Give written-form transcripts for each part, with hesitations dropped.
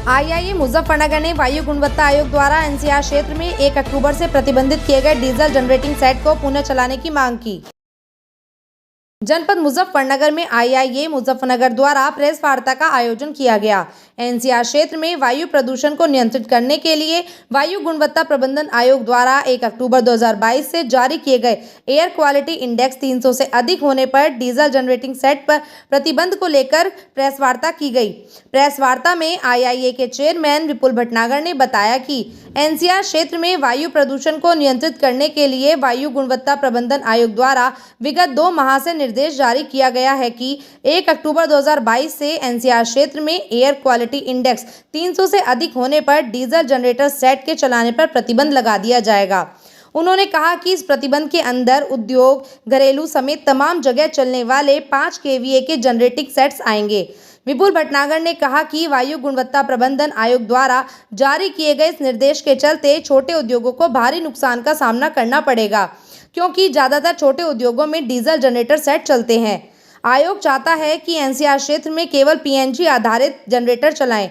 IIA Muzaffarnagar ने वायु गुणवत्ता आयोग द्वारा एनसीआर क्षेत्र में 1 अक्टूबर से प्रतिबंधित किए गए डीजल जनरेटिंग सेट को पुनः चलाने की मांग की। जनपद मुजफ्फरनगर में आईआईए मुजफ्फरनगर द्वारा प्रेस वार्ता का आयोजन किया गया। एनसीआर क्षेत्र में वायु प्रदूषण को नियंत्रित करने के लिए वायु गुणवत्ता प्रबंधन आयोग द्वारा 1 अक्टूबर 2022 से जारी किए गए एयर क्वालिटी इंडेक्स 300 से अधिक होने पर डीजल जनरेटिंग सेट पर प्रतिबंध को लेकर प्रेस वार्ता की गई। प्रेस वार्ता में आईआईए के चेयरमैन विपुल भटनागर ने बताया कि एनसीआर क्षेत्र में वायु प्रदूषण को नियंत्रित करने के लिए वायु गुणवत्ता प्रबंधन आयोग द्वारा विगत 2 माह से निर्देश जारी किया गया है कि 1 अक्टूबर 2022 से एनसीआर क्षेत्र में एयर क्वालिटी इंडेक्स 300 से अधिक होने पर डीजल जनरेटर सेट के चलाने पर प्रतिबंध लगा दिया जाएगा। उन्होंने कहा कि इस प्रतिबंध के अंदर उद्योग, घरेलू समेत तमाम जगह चलने वाले 5 केवीए के जनरेटिंग सेट्स आएंगे। विपुल भटनागर ने कहा कि वायु गुणवत्ता प्रबंधन आयोग द्वारा जारी किए गए इस निर्देश के चलते छोटे उद्योगों को भारी नुकसान का सामना करना पड़ेगा, क्योंकि ज़्यादातर छोटे उद्योगों में डीजल जनरेटर सेट चलते हैं। आयोग चाहता है कि एनसीआर क्षेत्र में केवल पीएनजी आधारित जनरेटर चलाएं।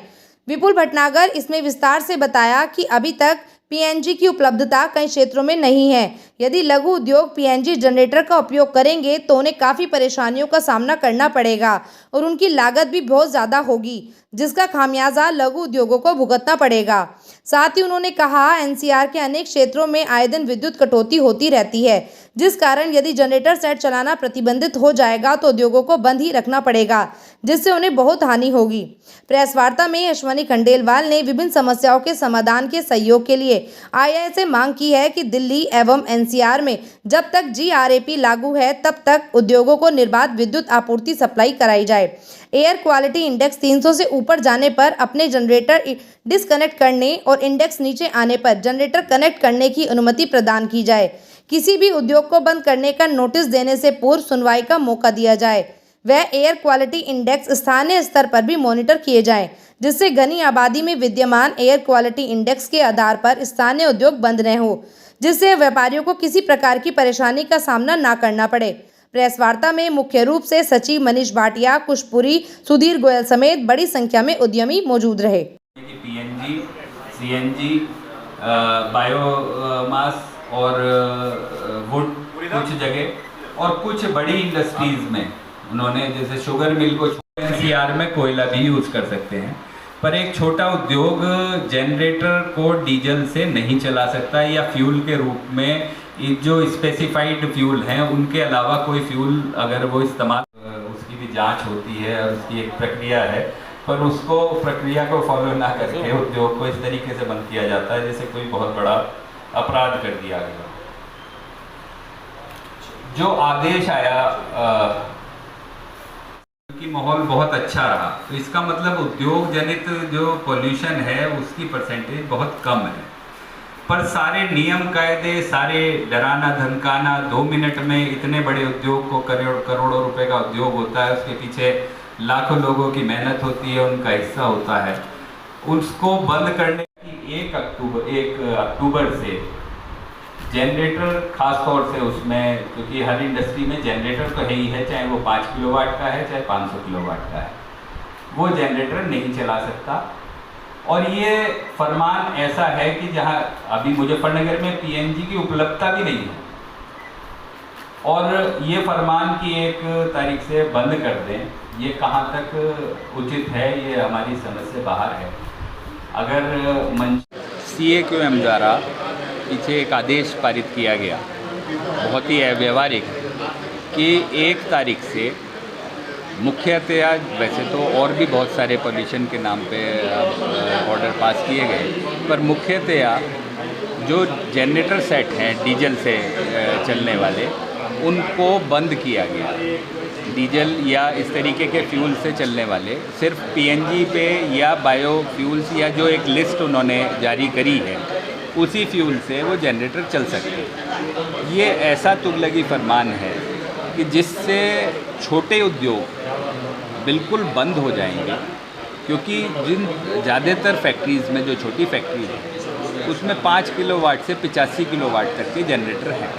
विपुल भटनागर इसमें विस्तार से बताया कि अभी तक पीएनजी की उपलब्धता कई क्षेत्रों में नहीं है। यदि लघु उद्योग पीएनजी जनरेटर का उपयोग करेंगे तो उन्हें काफ़ी परेशानियों का सामना करना पड़ेगा और उनकी लागत भी बहुत ज़्यादा होगी, जिसका खामियाजा लघु उद्योगों को भुगतना पड़ेगा। साथ ही उन्होंने कहा, एनसीआर के अनेक क्षेत्रों में आए दिन विद्युत कटौती होती रहती है, जिस कारण यदि जनरेटर सेट चलाना प्रतिबंधित हो जाएगा तो उद्योगों को बंद ही रखना पड़ेगा, जिससे उन्हें बहुत हानि होगी। प्रेस वार्ता में अश्वनी खंडेलवाल ने विभिन्न समस्याओं के समाधान के सहयोग के लिए आईआईए से मांग की है कि दिल्ली एवं एनसीआर में जब तक जीआरएपी लागू है तब तक उद्योगों को निर्बाध विद्युत आपूर्ति सप्लाई कराई जाए। एयर क्वालिटी इंडेक्स 300 से ऊपर जाने पर अपने जनरेटर डिस्कनेक्ट करने और इंडेक्स नीचे आने पर जनरेटर कनेक्ट करने की अनुमति प्रदान की जाए। किसी भी उद्योग को बंद करने का नोटिस देने से पूर्व सुनवाई का मौका दिया जाए। वह एयर क्वालिटी इंडेक्स स्थानीय स्तर पर भी मॉनिटर किए जाएं, जिससे घनी आबादी में विद्यमान एयर क्वालिटी इंडेक्स के आधार पर स्थानीय उद्योग बंद न हो, जिससे व्यापारियों को किसी प्रकार की परेशानी का सामना न करना पड़े। प्रेस वार्ता में मुख्य रूप से सचिव मनीष भाटिया, कुशपुरी, सुधीर गोयल समेत बड़ी संख्या में उद्यमी मौजूद रहे। पीएनजी, सीएनजी, बायोमास और वुड कुछ जगह और कुछ बड़ी इंडस्ट्रीज में उन्होंने, जैसे शुगर मिल को एनसीआर में कोयला भी यूज़ कर सकते हैं, पर एक छोटा उद्योग जनरेटर को डीजल से नहीं चला सकता या फ्यूल के रूप में जो स्पेसिफाइड फ्यूल हैं उनके अलावा कोई फ्यूल अगर वो इस्तेमाल, उसकी भी जांच होती है और उसकी एक प्रक्रिया है, पर उसको प्रक्रिया को फॉलो ना करके उद्योग को इस तरीके से बंद किया जाता है जैसे कोई बहुत बड़ा अपराध कर दिया गया। जो आदेश आया कि माहौल बहुत अच्छा रहा, तो इसका मतलब उद्योग जनित जो पोल्यूशन है उसकी परसेंटेज बहुत कम है, पर सारे नियम कायदे, सारे डराना धमकाना, 2 मिनट में इतने बड़े उद्योग को करोड़ों रुपए का उद्योग होता है, उसके पीछे लाखों लोगों की मेहनत होती है, उनका हिस्सा होता है, उसको बंद करने की 1 अक्टूबर से जनरेटर खास तौर से उसमें, क्योंकि हर इंडस्ट्री में जनरेटर तो है ही है, चाहे वो 5 किलोवाट का है चाहे 500 किलोवाट का है, वो जनरेटर नहीं चला सकता। और ये फरमान ऐसा है कि जहां अभी मुजफ्फरनगर में पीएनजी की उपलब्धता भी नहीं है और ये फरमान की 1 तारीख से बंद कर दें, ये कहाँ तक उचित है, ये हमारी समझ से बाहर है। अगर CAQM द्वारा पीछे एक आदेश पारित किया गया, बहुत ही अव्यवहारिक, कि 1 तारीख से मुख्यतया, वैसे तो और भी बहुत सारे पोल्यूशन के नाम पे ऑर्डर पास किए गए, पर मुख्यतया जो जनरेटर सेट हैं डीजल से चलने वाले, उनको बंद किया गया। डीजल या इस तरीके के फ्यूल से चलने वाले सिर्फ पीएनजी पे या बायोफ्यूल्स या जो एक लिस्ट उन्होंने जारी करी है उसी फ्यूल से वो जनरेटर चल सकते हैं। ये ऐसा तुगलकी फरमान है कि जिससे छोटे उद्योग बिल्कुल बंद हो जाएंगे, क्योंकि जिन ज़्यादातर फैक्ट्रीज़ में जो छोटी फैक्ट्रीज हैं उसमें 5 किलोवाट से 85 किलोवाट तक के जनरेटर हैं।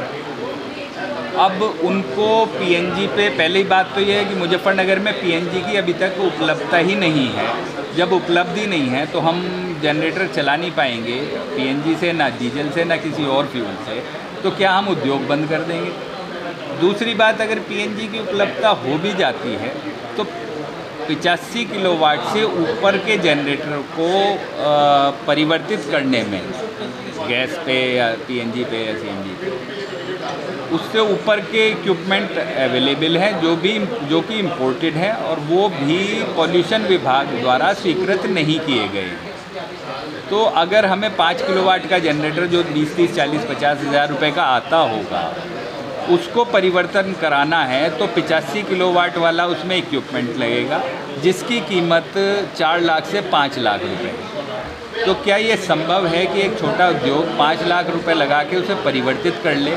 अब उनको पीएनजी पे, पहली बात तो ये है कि मुजफ्फरनगर में पीएनजी की अभी तक उपलब्धता ही नहीं है, जब उपलब्धि नहीं है तो हम जनरेटर चला नहीं पाएंगे पीएनजी से, ना डीजल से, ना किसी और फ्यूल से, तो क्या हम उद्योग बंद कर देंगे? दूसरी बात, अगर पीएनजी की उपलब्धता हो भी जाती है तो 85 किलोवाट से ऊपर के जनरेटर को परिवर्तित करने में, गैस पे या पीएनजी पे या सीएनजी पे, उससे ऊपर के इक्विपमेंट अवेलेबल हैं जो कि इम्पोर्टेड हैं और वो भी पॉल्यूशन विभाग द्वारा स्वीकृत नहीं किए गए हैं। तो अगर हमें 5 किलोवाट का जनरेटर जो 20, 30, 40, 50 हज़ार रुपये का आता होगा उसको परिवर्तन कराना है तो 85 किलोवाट वाला उसमें इक्विपमेंट लगेगा जिसकी कीमत 4 लाख से 5 लाख रुपए है। तो क्या ये संभव है कि एक छोटा उद्योग 5 लाख रुपए लगा के उसे परिवर्तित कर ले?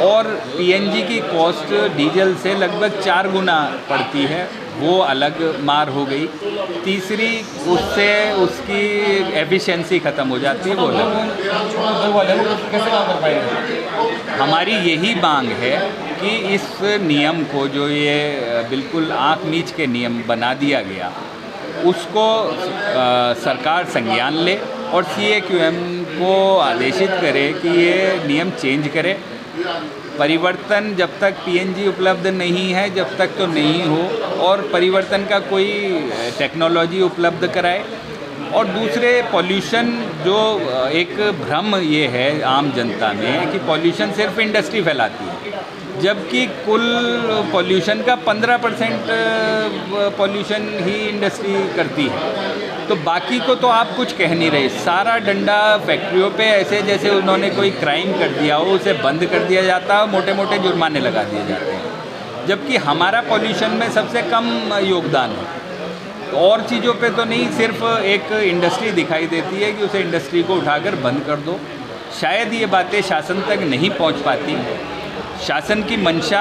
और पीएनजी की कॉस्ट डीजल से लगभग 4 गुना पड़ती है, वो अलग मार हो गई। तीसरी, उससे उसकी एफिशिएंसी ख़त्म हो जाती है, वो अलग। कैसे काम कर पाएंगे? हमारी यही मांग है कि इस नियम को, जो ये बिल्कुल आँख मीच के नियम बना दिया गया, उसको सरकार संज्ञान ले और CAQM को आदेशित करे कि ये नियम चेंज करे। परिवर्तन जब तक पीएनजी उपलब्ध नहीं है जब तक तो नहीं हो, और परिवर्तन का कोई टेक्नोलॉजी उपलब्ध कराए। और दूसरे, पॉल्यूशन, जो एक भ्रम ये है आम जनता में कि पॉल्यूशन सिर्फ इंडस्ट्री फैलाती है, जबकि कुल पॉल्यूशन का 15% पॉल्यूशन ही इंडस्ट्री करती है। तो बाकी को तो आप कुछ कह नहीं रहे, सारा डंडा फैक्ट्रियों पे ऐसे जैसे उन्होंने कोई क्राइम कर दिया हो उसे बंद कर दिया जाता है, मोटे मोटे जुर्माने लगा दिए जाते हैं, जबकि हमारा पॉल्यूशन में सबसे कम योगदान है। और चीज़ों पे तो नहीं, सिर्फ एक इंडस्ट्री दिखाई देती है कि उसे इंडस्ट्री को उठाकर बंद कर दो। शायद ये बातें शासन तक नहीं पहुंच पाती। शासन की मंशा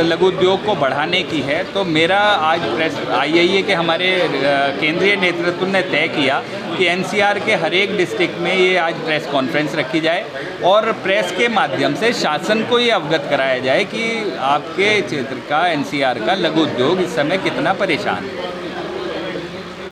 लघु उद्योग को बढ़ाने की है, तो मेरा आज प्रेस IIA के हमारे केंद्रीय नेतृत्व ने तय किया कि NCR के हर एक डिस्ट्रिक्ट में ये आज प्रेस कॉन्फ्रेंस रखी जाए और प्रेस के माध्यम से शासन को ये अवगत कराया जाए कि आपके क्षेत्र का, NCR का लघु उद्योग इस समय कितना परेशान है।